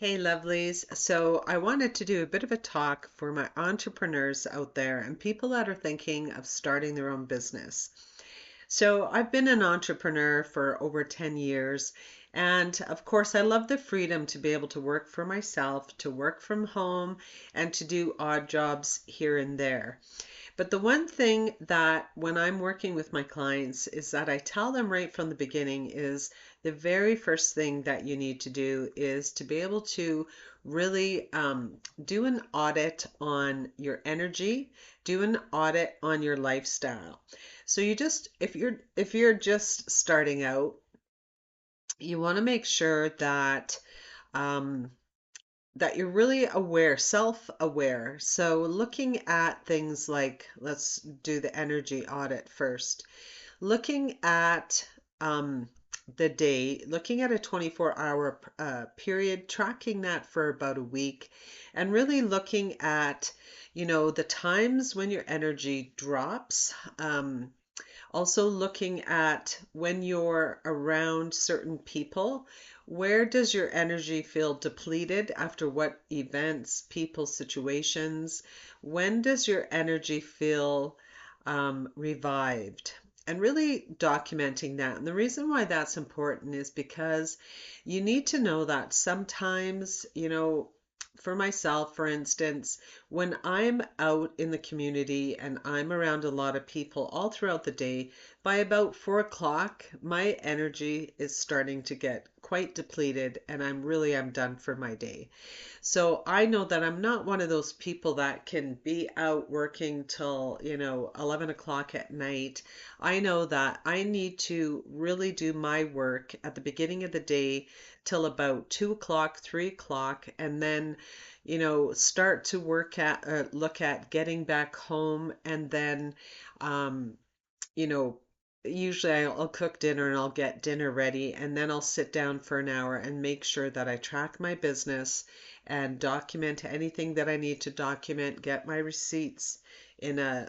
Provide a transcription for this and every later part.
Hey, lovelies. So, I wanted to do a bit of a talk for my entrepreneurs out there and people that are thinking of starting their own business. So, I've been an entrepreneur for over 10 years. And of course, I love the freedom to be able to work for myself, to work from home, and to do odd jobs here and there. But the one thing that when I'm working with my clients is that I tell them right from the beginning is the very first thing that you need to do is to be able to really do an audit on your energy, do an audit on your lifestyle. So you just if you're just starting out, you want to make sure um, that you're really aware, self-aware. So looking at things like, let's do the energy audit first. Looking at the day, looking at a 24-hour period, tracking that for about a week, and really looking at, the times when your energy drops. Also looking at when you're around certain people, where does your energy feel depleted after what events, people, situations? When does your energy feel revived? And really documenting that. And the reason why that's important is because you need to know that sometimes, for myself, for instance, when I'm out in the community and I'm around a lot of people all throughout the day, by about 4 o'clock, my energy is starting to get quite depleted and I'm done for my day. So I know that I'm not one of those people that can be out working till, 11 o'clock at night. I know that I need to really do my work at the beginning of the day till about 2 o'clock, 3 o'clock, and then, start to look at getting back home and then, um, you know, usually I'll cook dinner and I'll get dinner ready and then I'll sit down for an hour and make sure that I track my business and document anything that I need to document, get my receipts in a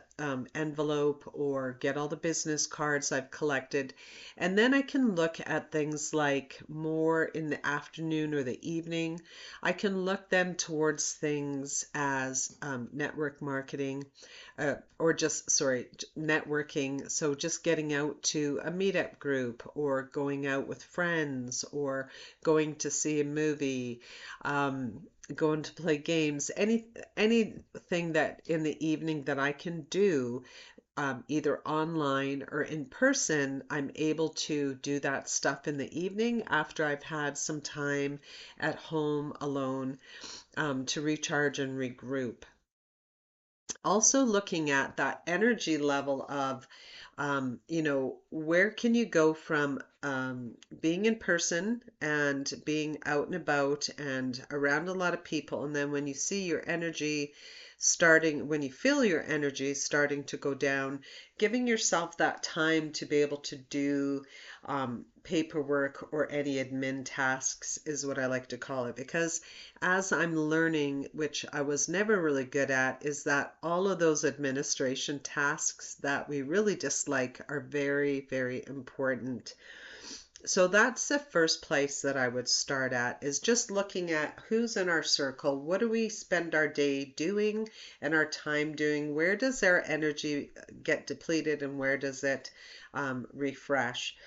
envelope or get all the business cards I've collected. And then I can look at things like more in the afternoon or the evening. I can look then towards things as network marketing or just, sorry, networking. So just getting out to a meetup group or going out with friends or going to see a movie, going to play games, anything that in the evening that I can do, either online or in person, I'm able to do that stuff in the evening after I've had some time at home alone, to recharge and regroup. Also looking at that energy level of, where can you go from being in person and being out and about and around a lot of people, and then when you see your energy when you feel your energy starting to go down, giving yourself that time to be able to do paperwork or any admin tasks is what I like to call it, because as I'm learning, which I was never really good at, is that all of those administration tasks that we really dislike are very, very important. So that's the first place that I would start at, is just looking at who's in our circle. What do we spend our day doing and our time doing? Where does our energy get depleted and where does it refresh?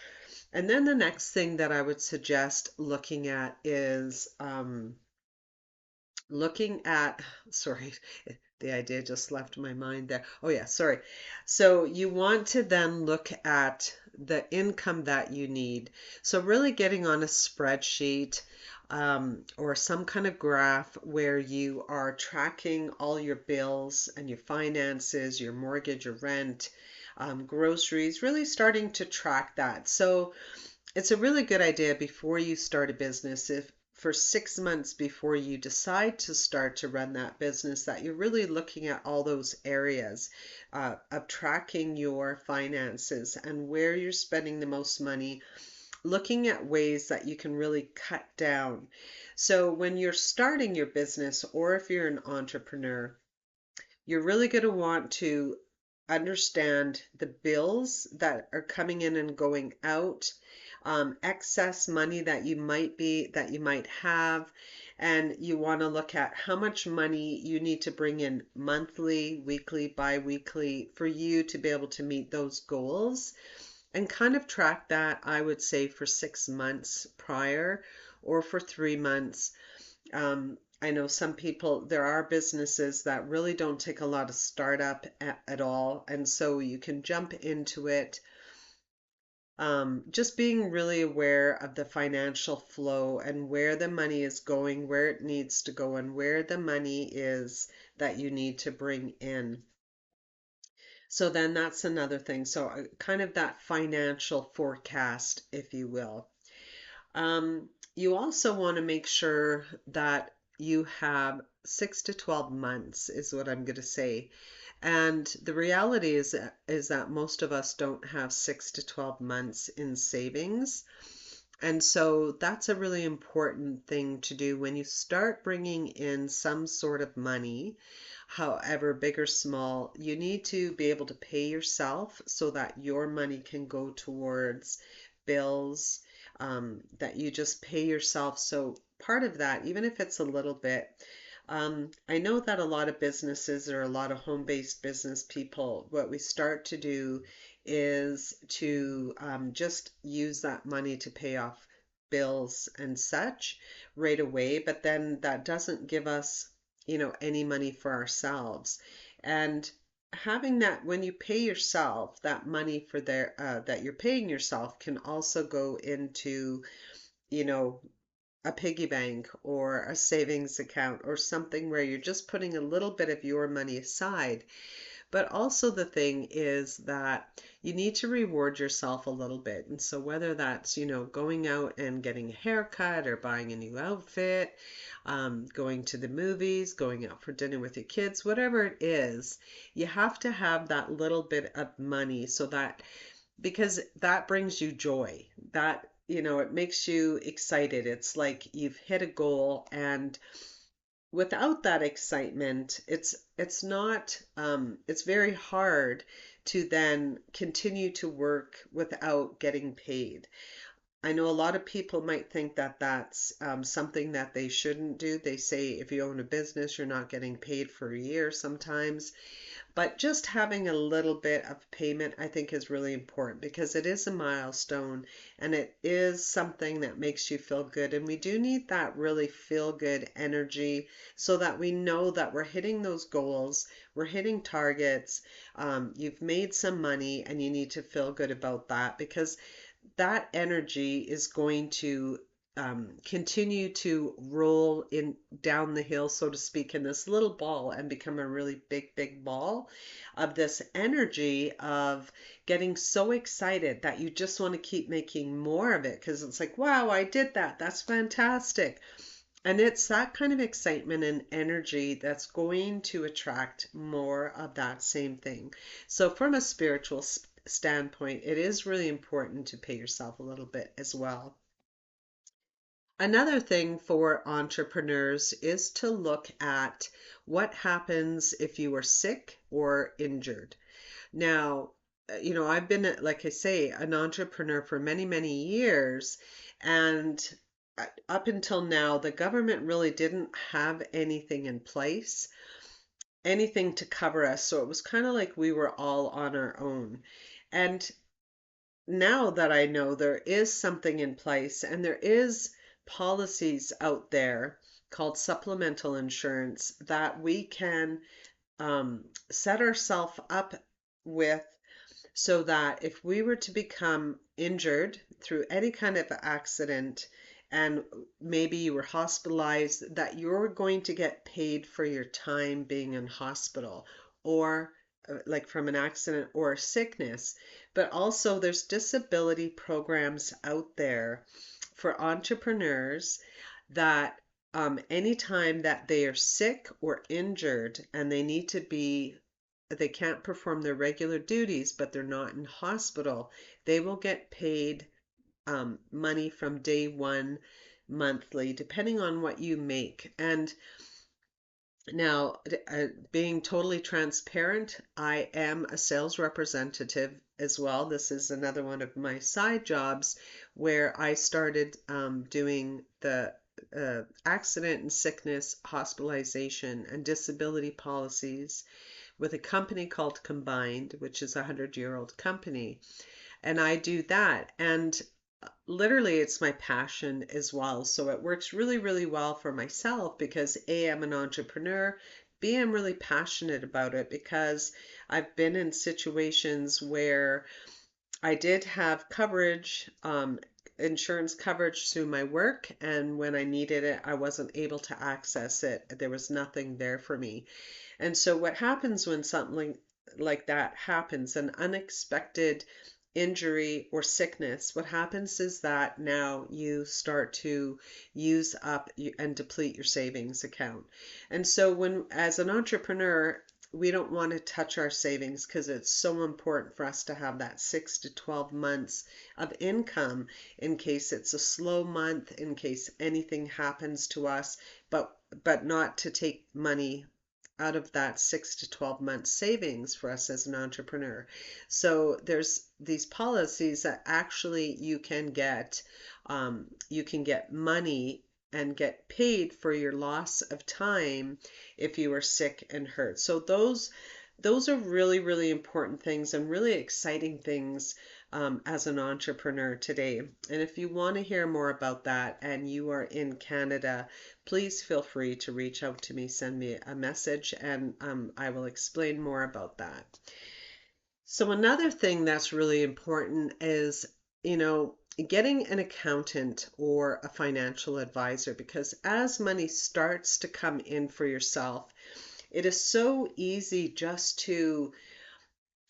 And then the next thing that I would suggest looking at is looking at, sorry, the idea just left my mind there. Oh yeah, sorry. So you want to then look at the income that you need. So really getting on a spreadsheet, or some kind of graph where you are tracking all your bills and your finances, your mortgage, your rent, groceries, really starting to track that. So it's a really good idea before you start a business, if for 6 months before you decide to start to run that business, that you're really looking at all those areas of tracking your finances and where you're spending the most money, looking at ways that you can really cut down. So when you're starting your business, or if you're an entrepreneur, you're really going to want to understand the bills that are coming in and going out, excess money that you might have, and you want to look at how much money you need to bring in monthly, weekly, bi-weekly for you to be able to meet those goals, and kind of track that, I would say, for 6 months prior or for 3 months. I know some people, there are businesses that really don't take a lot of startup at all, and so you can jump into it. Just being really aware of the financial flow and where the money is going, where it needs to go, and where the money is that you need to bring in. So then that's another thing. So kind of that financial forecast, if you will. You also want to make sure that you have 6 to 12 months is what I'm going to say. And the reality is that most of us don't have 6 to 12 months in savings. And so that's a really important thing to do when you start bringing in some sort of money, however big or small. You need to be able to pay yourself so that your money can go towards bills, that you just pay yourself. So part of that, even if it's a little bit, I know that a lot of businesses or a lot of home-based business people, what we start to do is to just use that money to pay off bills and such right away, but then that doesn't give us, any money for ourselves. And having that, when you pay yourself, that money for that you're paying yourself can also go into, you know, a piggy bank or a savings account or something where you're just putting a little bit of your money aside. But also the thing is that you need to reward yourself a little bit. And so whether that's, going out and getting a haircut or buying a new outfit, going to the movies, going out for dinner with your kids, whatever it is, you have to have that little bit of money so that, because that brings you joy. That, it makes you excited. It's like you've hit a goal, and without that excitement, it's not it's very hard to then continue to work without getting paid. I know a lot of people might think that that's something that they shouldn't do. They say if you own a business, you're not getting paid for a year sometimes. But just having a little bit of payment, I think, is really important because it is a milestone and it is something that makes you feel good. And we do need that really feel good energy so that we know that we're hitting those goals, we're hitting targets, you've made some money, and you need to feel good about that because that energy is going to continue to roll in down the hill, so to speak, in this little ball and become a really big, big ball of this energy of getting so excited that you just want to keep making more of it because it's like, wow, I did that. That's fantastic. And it's that kind of excitement and energy that's going to attract more of that same thing. So, from a spiritual standpoint, it is really important to pay yourself a little bit as well. Another thing for entrepreneurs is to look at what happens if you are sick or injured. Now, I've been, like I say, an entrepreneur for many, many years, and up until now, the government really didn't have anything in place, anything to cover us. So it was kind of like we were all on our own. And now that I know there is something in place and there is policies out there called supplemental insurance that we can set ourselves up with so that if we were to become injured through any kind of accident and maybe you were hospitalized, that you're going to get paid for your time being in hospital or like from an accident or a sickness. But also there's disability programs out there for entrepreneurs that anytime that they are sick or injured and they can't perform their regular duties, but they're not in hospital, they will get paid money from day one monthly, depending on what you make. And now, being totally transparent, I am a sales representative as well. This is another one of my side jobs where I started doing the accident and sickness, hospitalization, and disability policies with a company called Combined, which is a 100-year-old company. And I do that. And literally, it's my passion as well. So it works really, really well for myself because A, I'm an entrepreneur. B, I'm really passionate about it because I've been in situations where I did have coverage, insurance coverage through my work, and when I needed it, I wasn't able to access it. There was nothing there for me. And so, what happens when something like that happens, an unexpected injury or sickness, what happens is that now you start to use up and deplete your savings account. And so, when as an entrepreneur, we don't want to touch our savings because it's so important for us to have that 6 to 12 months of income in case it's a slow month, in case anything happens to us, but not to take money out of that 6 to 12 month savings for us as an entrepreneur. So there's these policies that actually you can get money and get paid for your loss of time if you are sick and hurt. So those are really, really important things and really exciting things as an entrepreneur today. And if you want to hear more about that and you are in Canada, please feel free to reach out to me, send me a message, and I will explain more about that. So another thing that's really important is, you know, getting an accountant or a financial advisor because as money starts to come in for yourself, it is so easy just to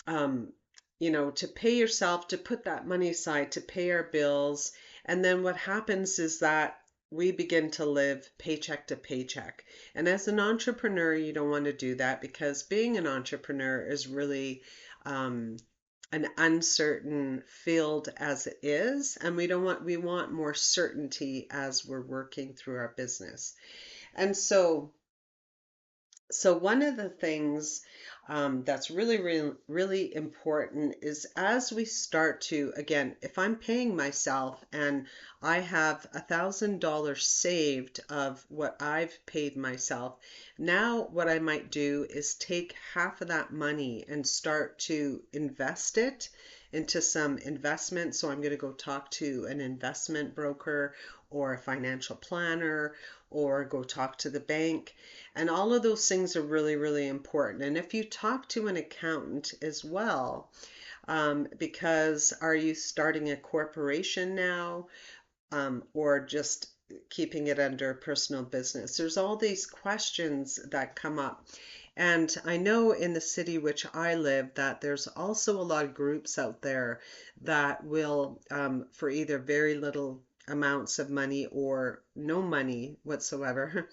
um, to pay yourself, to put that money aside, to pay our bills. And then what happens is that we begin to live paycheck to paycheck. And as an entrepreneur, you don't want to do that because being an entrepreneur is really um, an uncertain field as it is. And we want more certainty as we're working through our business. And so one of the things that's really, really, really important is as we start to, again, if I'm paying myself and I have $1,000 saved of what I've paid myself, now what I might do is take half of that money and start to invest it into some investment. So I'm going to go talk to an investment broker or a financial planner or go talk to the bank. And all of those things are really, really important. And if you talk to an accountant as well, because are you starting a corporation now, or just keeping it under personal business? There's all these questions that come up. And I know in the city which I live that there's also a lot of groups out there that will, for either very little amounts of money or no money whatsoever,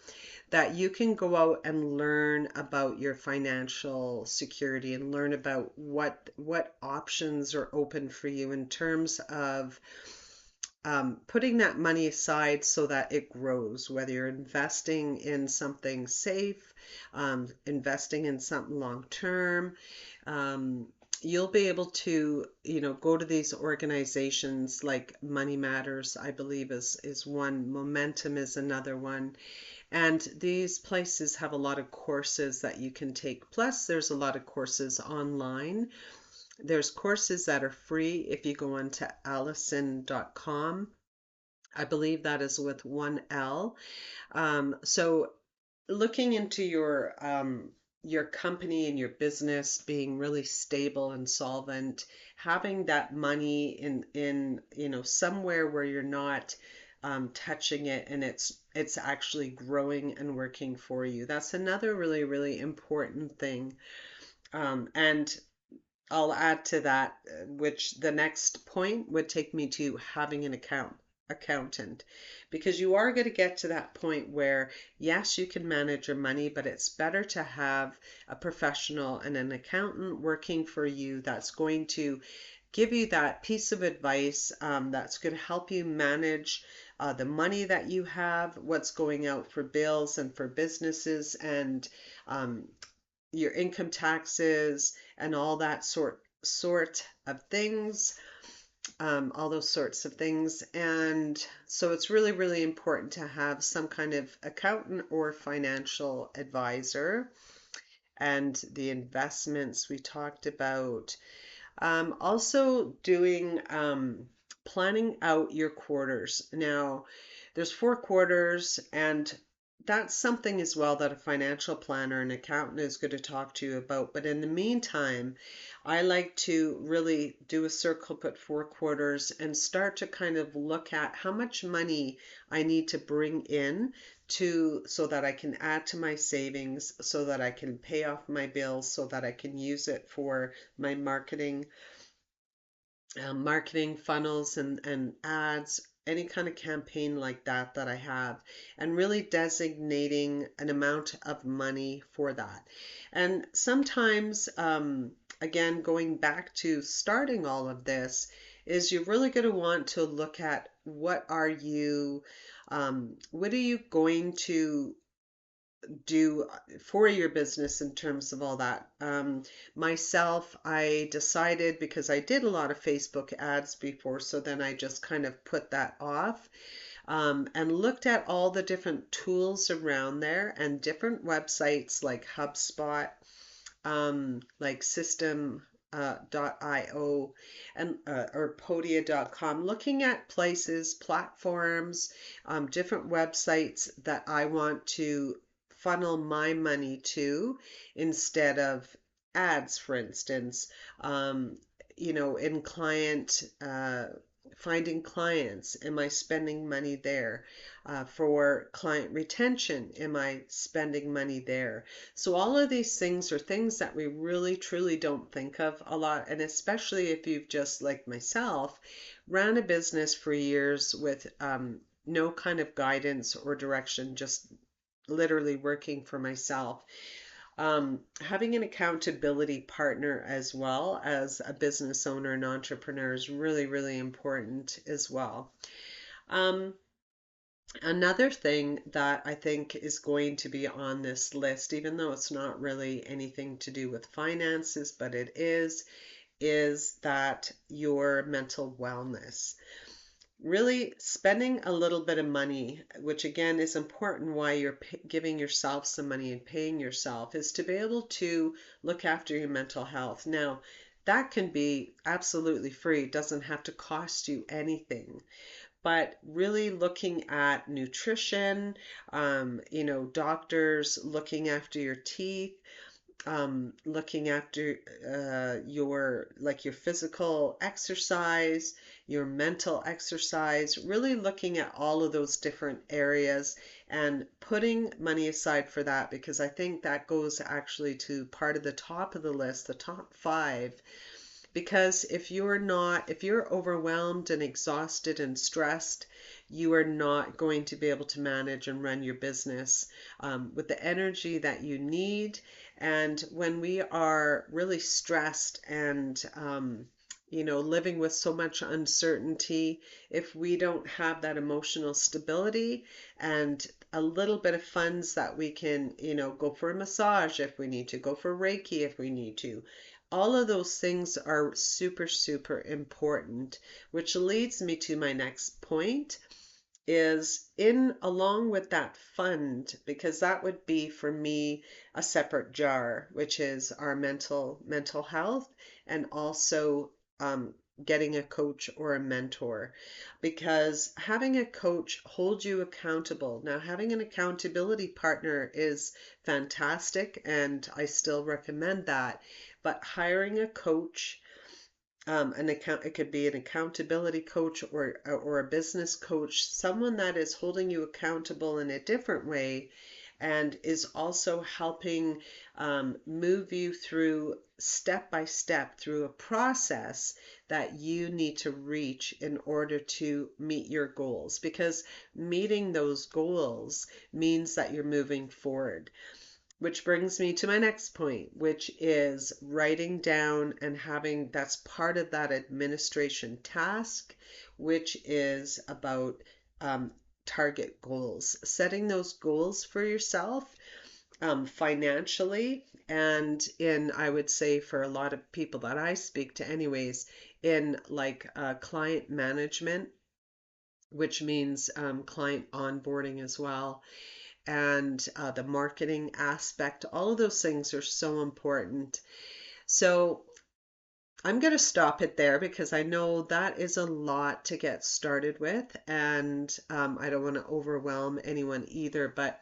that you can go out and learn about your financial security and learn about what options are open for you in terms of putting that money aside so that it grows, whether you're investing in something safe, investing in something long term. Um, you'll be able to, go to these organizations like Money Matters, I believe is one, Momentum is another one. And these places have a lot of courses that you can take. Plus, there's a lot of courses online. There's courses that are free if you go on to allison.com. I believe that is with one L. So looking into your company and your business being really stable and solvent, having that money in somewhere where you're not touching it and it's actually growing and working for you. That's another really, really important thing. And I'll add to that, which the next point would take me to having an accountant, because you are going to get to that point where yes, you can manage your money, but it's better to have a professional and an accountant working for you that's going to give you that piece of advice, that's going to help you manage the money that you have, what's going out for bills and for businesses, and um, your income taxes and all that sort of things, all those sorts of things. And so it's really, really important to have some kind of accountant or financial advisor. And the investments we talked about. Also doing planning out your quarters. Now, there's 4 quarters, and that's something as well that a financial planner and accountant is going to talk to you about. But in the meantime, I like to really do a circle, put 4 quarters, and start to kind of look at how much money I need to bring in to so that I can add to my savings, so that I can pay off my bills, so that I can use it for my marketing funnels and ads, any kind of campaign like that that I have, and really designating an amount of money for that. And sometimes, again, going back to starting all of this, is you're really going to want to look at what are you going to do for your business in terms of all that. Myself, I decided because I did a lot of Facebook ads before, so then I just kind of put that off, and looked at all the different tools around there and different websites like HubSpot, like System. .io and or Podia.com, looking at places, platforms, different websites that I want to funnel my money to instead of ads, for instance. Um, in finding clients, am I spending money there? For client retention, am I spending money there? So all of these things are things that we really truly don't think of a lot, and especially if you've just, like myself, ran a business for years with no kind of guidance or direction, just literally working for myself. Having an accountability partner as well as a business owner and entrepreneur is really, really important as well. Um, Another thing that I think is going to be on this list, even though it's not really anything to do with finances, but it is that your mental wellness. Really spending a little bit of money, which again is important why you're giving yourself some money and paying yourself, is to be able to look after your mental health. Now, that can be absolutely free, it doesn't have to cost you anything. But really looking at nutrition, doctors looking after your teeth, looking after your physical exercise, your mental exercise, really looking at all of those different areas and putting money aside for that, because I think that goes actually to part of the top of the list, the top 5. Because if you're overwhelmed and exhausted and stressed, you are not going to be able to manage and run your business with the energy that you need. And when we are really stressed and living with so much uncertainty, if we don't have that emotional stability and a little bit of funds that we can, go for a massage if we need to, go for Reiki if we need to. All of those things are super, super important, which leads me to my next point is in along with that fund, because that would be for me a separate jar, which is our mental health, and also getting a coach or a mentor, because having a coach holds you accountable. Now, having an accountability partner is fantastic, and I still recommend that. But hiring a coach, it could be an accountability coach or a business coach, someone that is holding you accountable in a different way and is also helping move you through step by step through a process that you need to reach in order to meet your goals, because meeting those goals means that you're moving forward. Which brings me to my next point, which is writing down and having that's part of that administration task, which is about target goals. Setting those goals for yourself financially and in, I would say, for a lot of people that I speak to anyways, in like client management, which means client onboarding as well, and the marketing aspect. All of those things are so important. So I'm going to stop it there because I know that is a lot to get started with, and I don't want to overwhelm anyone either, but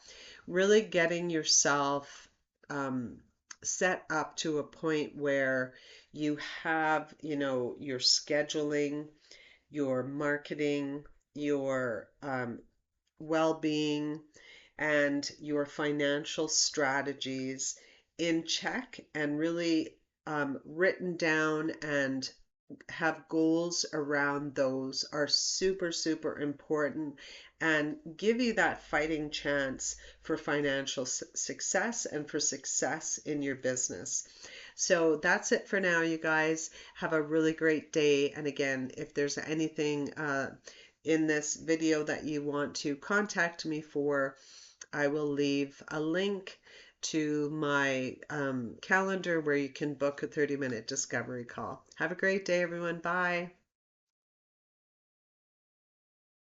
really getting yourself um, set up to a point where you have, your scheduling, your marketing, your well-being, and your financial strategies in check and really written down, and have goals around those are super, super important and give you that fighting chance for financial success and for success in your business. So that's it for now, you guys. Have a really great day. And again, if there's anything in this video that you want to contact me for, I will leave a link to my calendar where you can book a 30-minute discovery call. Have a great day, everyone. Bye.